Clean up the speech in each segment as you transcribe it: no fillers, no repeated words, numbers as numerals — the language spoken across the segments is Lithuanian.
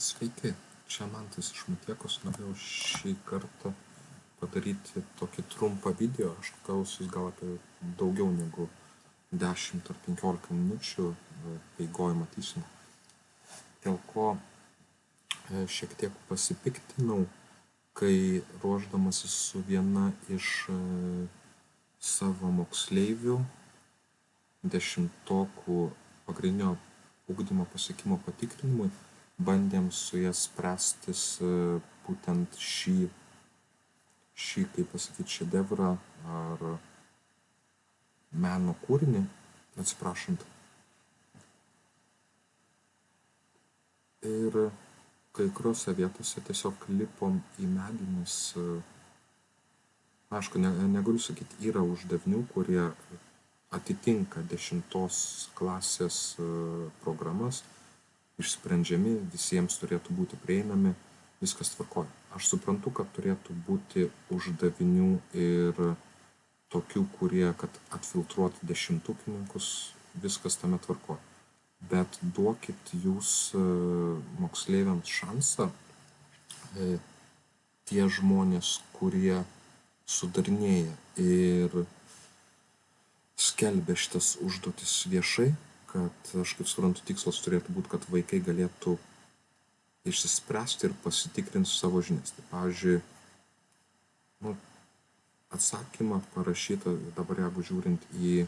Sveiki, čia Mantas iš Matiekos. Norėjau šį kartą padaryti tokį trumpą video. Aš klausius gal apie daugiau negu 10 ar 15 minučių, eigoj matysim. Dėl ko šiek tiek pasipiktinau, kai ruošdamasis su viena iš savo moksleivių, 10-okų pagrindinio ugdymo pasiekimo patikrinimui, bandėm su jas spręstis būtent šį, kaip pasakyti, šedevrą ar meno kūrinį, atsiprašant. Ir kai kuriuose vietose tiesiog lipom į medį, nes, aišku, negaliu sakyti, yra uždavinių, kurie atitinka 10 klasės programas, išsprendžiami, visiems turėtų būti prieinami, viskas tvarkoja. Aš suprantu, kad turėtų būti uždavinių ir tokių, kurie, kad atfiltruoti 10-tukininkus, viskas tame tvarkoja. Bet duokit jūs moksleiviams šansą, tie žmonės, kurie sudarinėja ir skelbia šitas užduotis viešai, kad aš kaip suprantu, tikslas turėtų būti, kad vaikai galėtų išsispręsti ir pasitikrinti savo žinias. Tai pavyzdžiui, atsakymą parašytą, dabar jeigu žiūrint į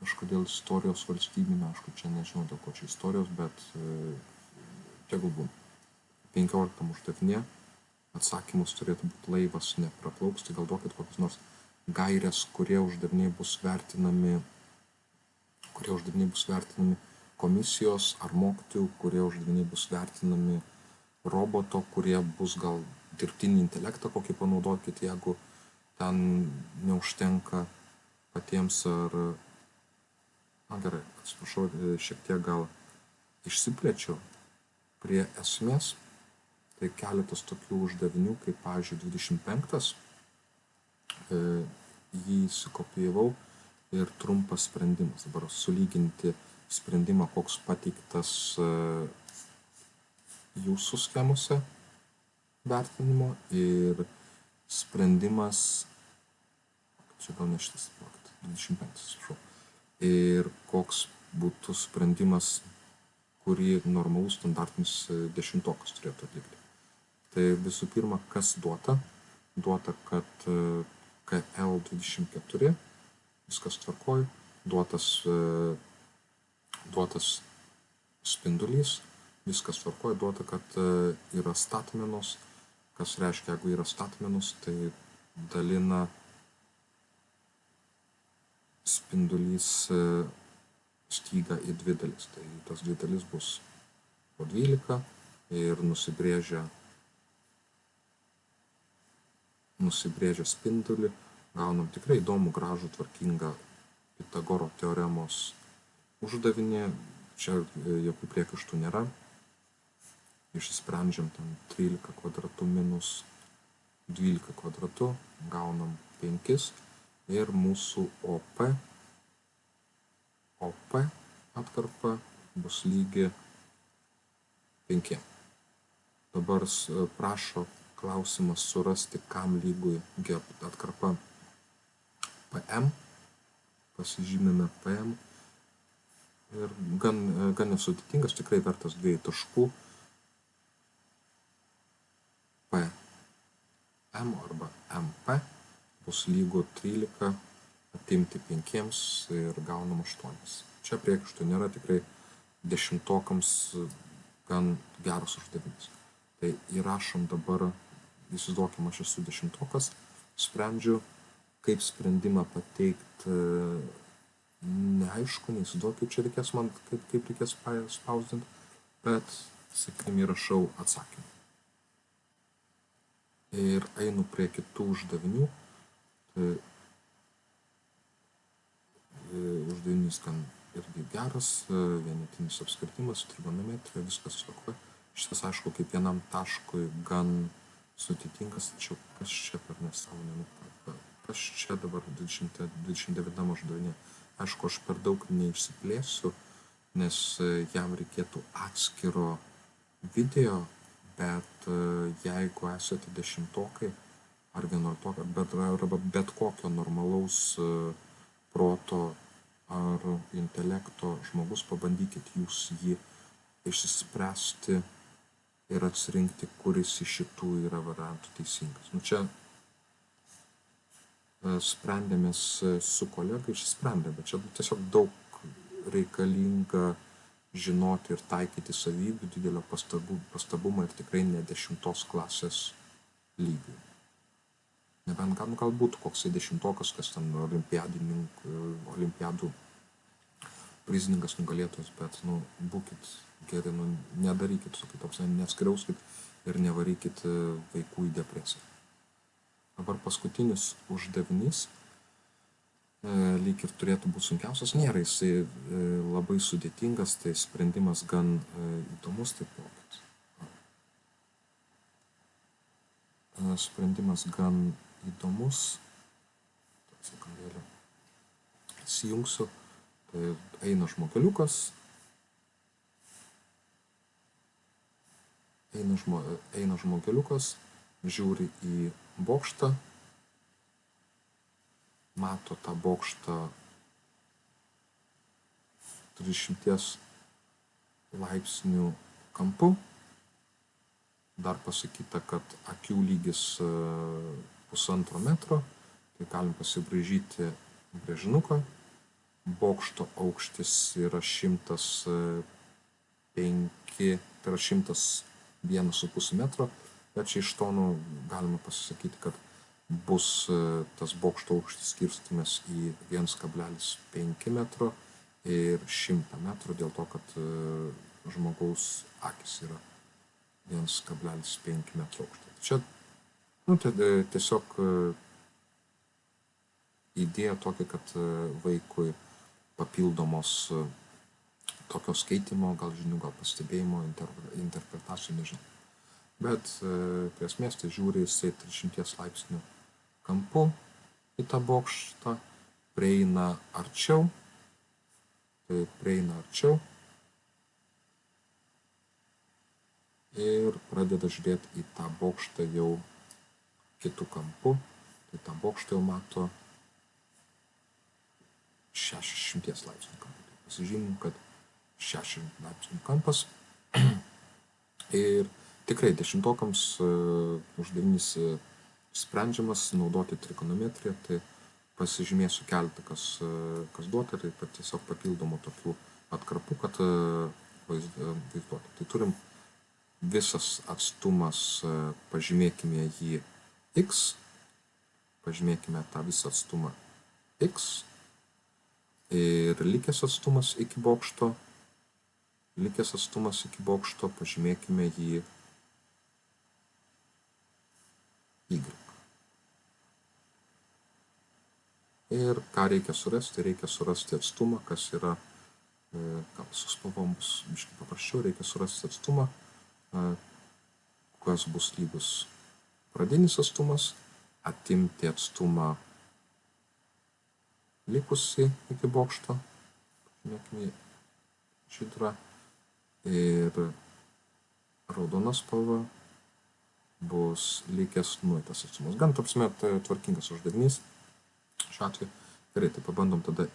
kažkodėl istorijos valstybinę, aišku, čia nežinau dėl ko čia istorijos, bet tegul būna. 15 uždavinė, atsakymus turėtų būti laivas nepraplauks, tai gal duokit kokius nors gairės, kurie uždaviniai bus vertinami komisijos ar mokytojų, kurie uždaviniai bus vertinami roboto, kurie bus gal dirbtinį intelektą kokį panaudokit, jeigu ten neužtenka patiems ar... gerai, atsiprašau, šiek tiek gal išsiplėčiau prie esmės. Tai keletas tokių uždavinių, kaip pavyzdžiui 25, jį įsikopijavau ir trumpas sprendimas. Dabar sulyginti sprendimą, koks pateiktas jūsų schemose vertinimo ir sprendimas, čia gal ne šitas, 25, atsiprašau, ir koks būtų sprendimas, kurį normalus standartinis 10-okas turėtų atlikti. Tai visų pirma, kas duota? Duota, kad KL24, viskas tvarkoj, duotas spindulys, viskas tvarkoj, duota, kad yra statmenos, kas reiškia, jeigu yra statmenos, tai dalina spindulys stygą į 2 dalis. Tai tas 2 dalis bus po 12 ir nusibrėžia spindulį, gaunam tikrai įdomų, gražų, tvarkingą Pitagoro teoremos uždavinį. Čia jokių priekaištų nėra. Išsprendžiam ten 13 kvadratų minus 12 kvadratų, gaunam 5 ir mūsų OP atkarpa bus lygi 5. Dabar prašo klausimas surasti, kam lygui atkarpa PM. Pasižymime PM. Ir gan nesudėtingas, tikrai vertas 2 taškų. PM arba MP bus lygu 13, atimti 5 ir gaunam 8. Čia priekaištų nėra, tikrai 10-okams gan geras uždavinys. Tai įrašom dabar, įsivaizduokim, aš esu 10-okas, sprendžiu, kaip sprendimą pateikti, neaišku, neįsivaizduoju, kaip čia reikės man, kaip reikės spausdinti, bet, sakykime, įrašau atsakymą. Ir einu prie kitų uždavinių. Tai uždavinys gan irgi geras, vienetinis apskritimas, trigonometrija, viskas tvarkoja. Šitas, aišku, kaip vienam taškui gan sudėtingas, tačiau kas čia per nesąmonę, kas čia dabar 29 uždavinė. Aišku, aš per daug neišsiplėsiu, nes jam reikėtų atskiro video, bet jeigu esate 10-okai ar 11-okai, arba bet kokio normalaus proto ar intelekto žmogus, pabandykit jūs jį išsispręsti ir atsirinkti, kuris iš šitų yra variantų teisingas. Čia sprendėmės su kolega, išsprendė, bet čia tiesiog daug reikalinga žinoti ir taikyti savybių, didelio pastabumą ir tikrai ne 10 klasės lygių. Nebent galbūt koksai 10-okas, kas ten olimpiadų prizininkas, nugalėtojas, bet būkit geri, nedarykit su kitoks, neskriauskit ir nevarykit vaikų į depresiją. Dabar paskutinis uždavinys, lyg ir turėtų būti sunkiausias, nėra jisai labai sudėtingas, tai sprendimas gan įdomus, tai pokytis. Sprendimas gan įdomus, sekundėlę įsijungsiu, tai eina žmogeliukas, žiūri į bokštą, mato tą bokštą 30 laipsnių kampu, dar pasakyta, kad akių lygis 1,5 metro, tai galim pasibraižyti brėžinuką, bokšto aukštis yra 105, tai yra 101,5 metro, bet čia iš to galima pasisakyti, kad bus tas bokšto aukštis skirstumas į 1,5 metro ir 100 metrų, dėl to, kad žmogaus akis yra 1,5 metro aukštį. Čia tiesiog idėja tokia, kad vaikui papildomos tokio skaitimo, gal žinių, gal pastebėjimo, interpretacijų, nežinau. Bet prie esmės tai žiūri jisai 30 laipsnių kampu į tą bokštą, prieina arčiau ir pradeda žiūrėti į tą bokštą jau kitų kampų, tai tą bokštą jau mato 60 laipsnių kampų. Tai pasižymim, kad 60 laipsnių kampas ir tikrai 10-okams uždavinys sprendžiamas, naudoti trigonometriją, tai pasižymėsiu keletą, kas duota, tai tiesiog papildomų tokių atkarpų, kad vaizduoti. Tai turim visas atstumas, pažymėkime jį x, pažymėkime tą visą atstumą x ir likęs atstumas iki bokšto, pažymėkime jį y. Ir ką reikia surasti? Reikia surasti atstumą, kas yra, gal su spalvom bus biškai paprasčiau, reikia surasti atstumą, kas bus lygus pradinis atstumas, atimti atstumą likusi iki bokšto, pažymėkime žydrą, ir raudona spalva bus likęs tas atstumas. Gan tvarkingas uždavinys šiuo atveju. Gerai, tai pabandom tada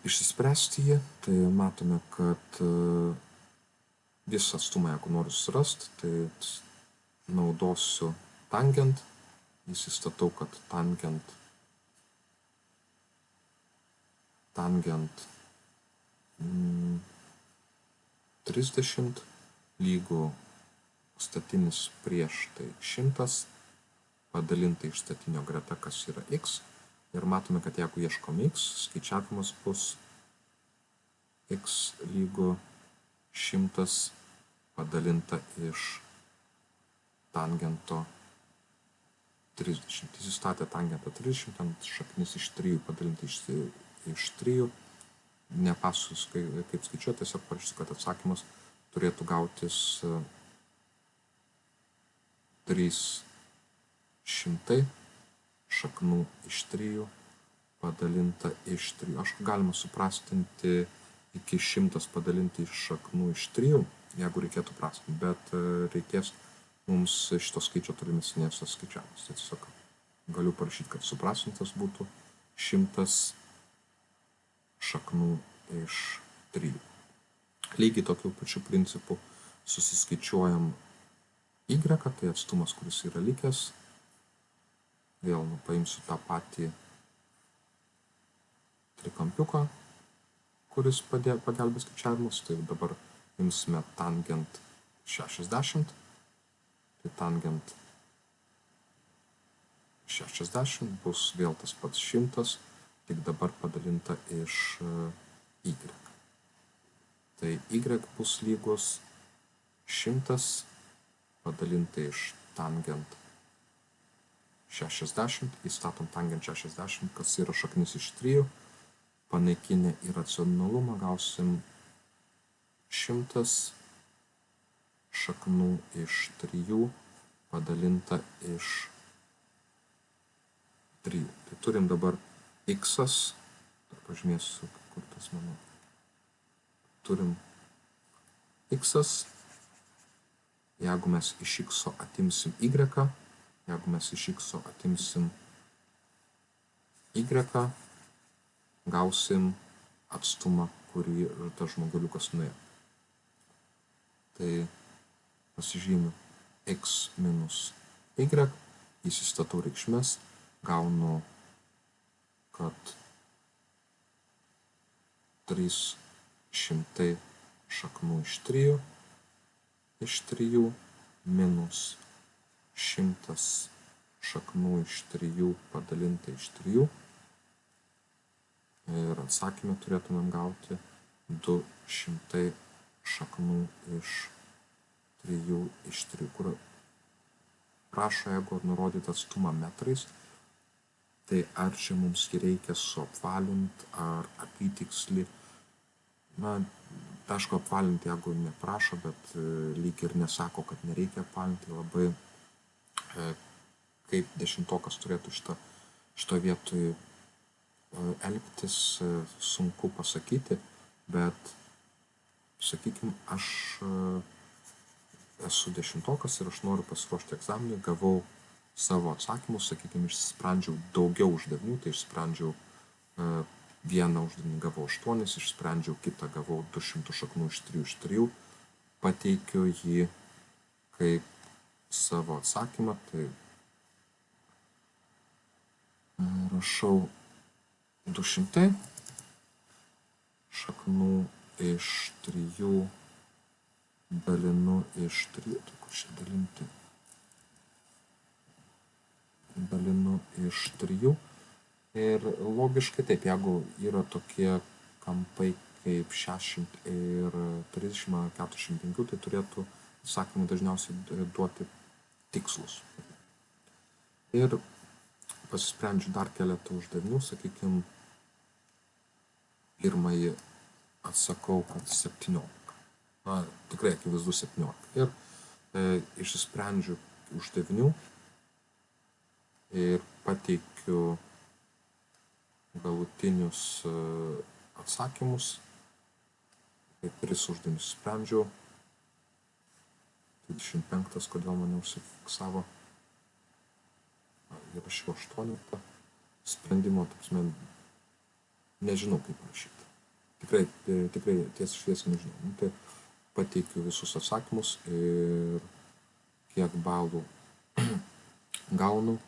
išsispręsti jį. Tai matome, kad visą atstumą, jeigu noriu surasti, tai naudosiu tangent. Įsistatau, kad tangent 30 lygų statinis prieš tai 100, padalinta iš statinio greta, kas yra x. Ir matome, kad jeigu ieškom x, skaičiavimas bus x lygų 100 padalinta iš tangento 30. Įsistatė tangentą 30, ant šaknis iš 3 padalinta iš 3. Nepasus, kaip skaičiuoti, tiesiog parašysiu, kad atsakymas turėtų gautis 300 šaknų iš 3 padalinta iš 3. Aš galima suprastinti iki 100 padalinti iš šaknų iš 3, jeigu reikėtų prasminti, bet reikės mums šito skaičio tolimesnės skaičiavimas. Tai tiesiog galiu parašyti, kad suprasmintas būtų 100 šaknų iš 3. Lygiai tokiu pačiu principu susiskaičiuojam y, tai atstumas, kuris yra likęs. Vėl paimsiu tą patį trikampiuką, kuris pagelbės skaičiavimus. Tai dabar imsime tangent 60. Tai tangent 60 bus vėl tas pats 100, tik dabar padalinta iš y. Tai y bus lygus 100 padalinta iš tangent 60, įstatom tangent 60, kas yra šaknis iš 3, panaikinę iracionalumą gausim 100 šaknų iš 3 padalinta iš 3. Tai turim dabar x, pažymėsiu, kur tas mano. Turim x, jeigu mes iš x atimsim y, jeigu mes iš x atimsim y, gausim atstumą, kurį tas žmogeliukas nuėjo. Tai pasižymiu x minus y, įsistatau reikšmes, gaunu, kad 300 šaknų iš 3 minus 100 šaknų iš 3 padalinta iš 3. Ir atsakymę turėtumėm gauti 200 šaknų iš 3, kur prašo, jeigu nurodyti atstumą metrais, tai ar čia mums reikia suapvalinti, ar apytiksli. Na, aišku, apvalinti, jeigu neprašo, bet lyg ir nesako, kad nereikia apvalinti. Labai kaip 10-okas turėtų šito vietoj elgtis, sunku pasakyti, bet, sakykime, aš esu 10-okas ir aš noriu pasiruošti egzaminui, gavau savo atsakymus, sakykime, išsprendžiau daugiau uždavinių, tai išsprendžiau vieną uždavinį, gavau 8, išsprendžiau kitą, gavau 200 šaknų iš 3, pateikiu jį kaip savo atsakymą, tai rašau 200 šaknų iš 3 dalinu iš 3, tai kur čia dalinti? Dalinu iš 3 ir logiškai taip, jeigu yra tokie kampai kaip 60 ir 30, 45, tai turėtų atsakymai dažniausiai duoti tikslus. Ir pasisprendžiu dar keletą uždavinių, sakykime, pirmąjį atsakau, kad 17. Na, tikrai akivaizdu 17. Ir išsprendžiu uždavinių ir pateikiu galutinius atsakymus. Tai 3 uždavinius sprendžiau. 25, kodėl mane užsifiksavo. Įrašiau 18 sprendimo, nežinau kaip rašyti. Tikrai tiesiai šviesiai nežinau. Tai pateikiu visus atsakymus ir kiek balų gaunu.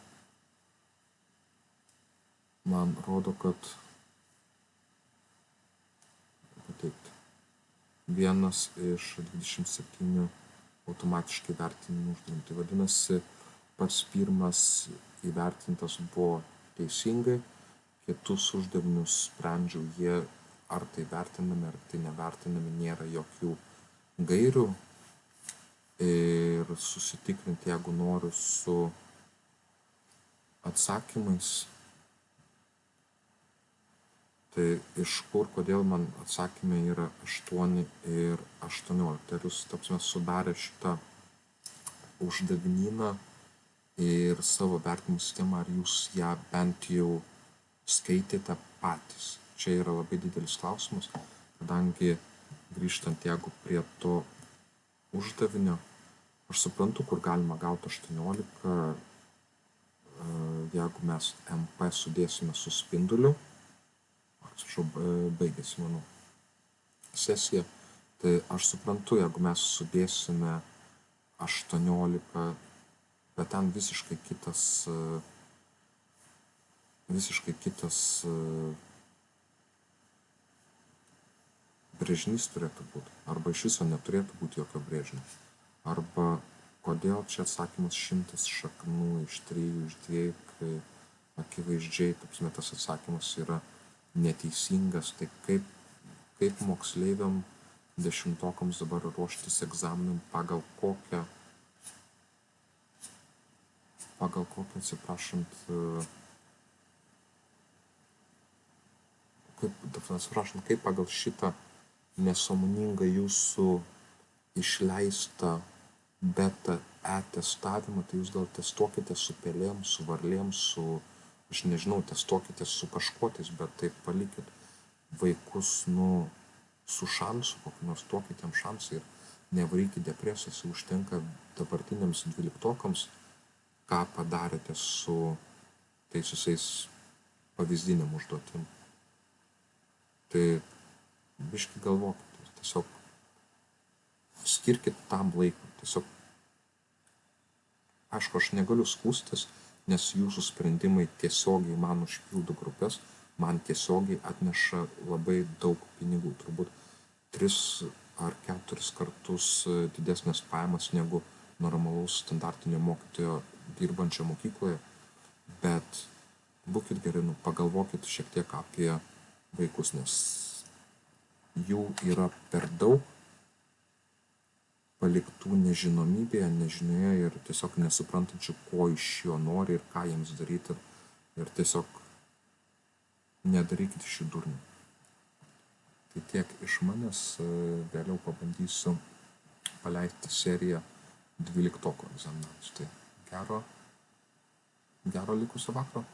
Man rodo, kad pateikti 1 iš 27 automatiškai vertinimų uždavinių. Tai vadinasi, pats pirmas įvertintas buvo teisingai, kitus uždavinius sprendžiau, jie ar tai vertinami, ar tai nevertinami, nėra jokių gairių. Ir susitikrinti, jeigu noriu, su atsakymais, tai iš kur, kodėl man atsakymai yra 8 ir 18. Ar jūs sudarė šitą uždavinyną ir savo vertinimų sistemą, ar jūs ją bent jau skaitėte patys? Čia yra labai didelis klausimas. kadangi grįžtant jeigu prie to uždavinio, aš suprantu, kur galima gauti 18, jeigu mes MP sudėsime su spinduliu, atsiprašau, baigėsi mano sesija, tai aš suprantu, jeigu mes sudėsime 18, bet ten visiškai kitas brėžinys turėtų būti, arba iš viso neturėtų būti jokio brėžinio. Arba kodėl čia atsakymas 100 šaknų iš 3, iš 2, kai akivaizdžiai, tas atsakymas yra neteisingas, tai kaip moksleiviam 10-okams dabar ruoštis egzaminam, pagal kokią, atsiprašant, kaip pagal šitą nesąmoningą jūsų išleistą beta testavimą, tai jūs gal testuokite su pelėm, su varlėm, aš nežinau, testuokite su kažkuotais, bet taip palikit vaikus, su šansu, kokį nors duokit jam šansą ir nevarykit depresijos, užtenka dabartiniams 12-okams, ką padarėte su tais visais pavyzdiniam užduotim. Tai biškį galvokit, tiesiog skirkit tam laiką, tiesiog, aišku, aš negaliu skųstis, nes jūsų sprendimai tiesiogiai man užpildo grupės, man tiesiogiai atneša labai daug pinigų, turbūt 3 ar 4 kartus didesnės pajamas negu normalaus standartinio mokytojo dirbančio mokykloje, bet būkit geri, pagalvokit šiek tiek apie vaikus, nes jų yra per daug paliktų nežinomybėje, nežinioje ir tiesiog nesuprantančių, ko iš jo nori ir ką jiems daryti. Ir tiesiog nedarykit iš jų durnių. Tai tiek iš manęs, vėliau pabandysiu paleisti seriją 12-oko egzaminams. Tai gero likusio vakaro.